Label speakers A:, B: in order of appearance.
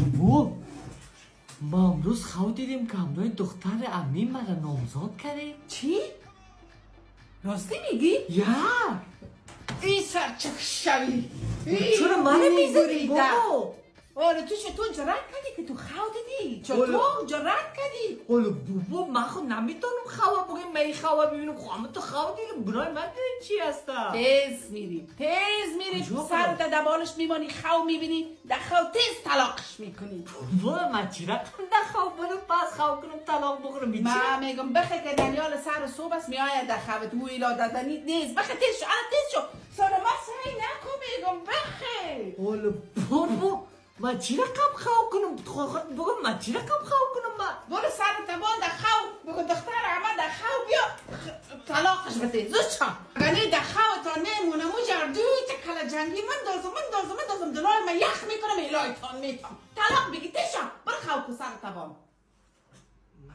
A: بابا ما امروز خود دیدیم که همراه دختر عمیم مرا نامزاد کرده.
B: چی؟ راستی میگی؟
A: یا
B: این سرچک شوی
A: چرا منو میزنی بابا؟
B: آره تو چطور جرأت کردی که تو خود دیدی؟ چطور جرأت کردی؟
A: حالا بابا من خود نمیتونم خواه بگیم می خواه ببینم خواهم تو خواه دیدم برای من دیدم چی هستا؟
B: تیز میری سر دبالش میمانی خو میبینی در خو تیز طلاقش میکنی.
A: بابا من چی رقم نخواه برم پس خواه کنم طلاق بخورم بیچی؟
B: من میگم بخه که دنیال سر صبح است میآید در خوت او ایلا دادنی نیست. بخه تیز شو تیز شو سر ما سعی نکن میگم بخه.
A: حالا بابا من چی رقم خواه کنم؟ بگم من چی رقم خواه کنم من؟
B: برو سر تبان در خو بگو دختر احمد در خو بیا طلاقش بده زود شو. اگه در خو تا نمونه مو جردوی کلا جنگی من دازم دلای من یخ میکنم الهی تان میتام طلاق بگی تیز شو برو خو کو سر تبان.
A: من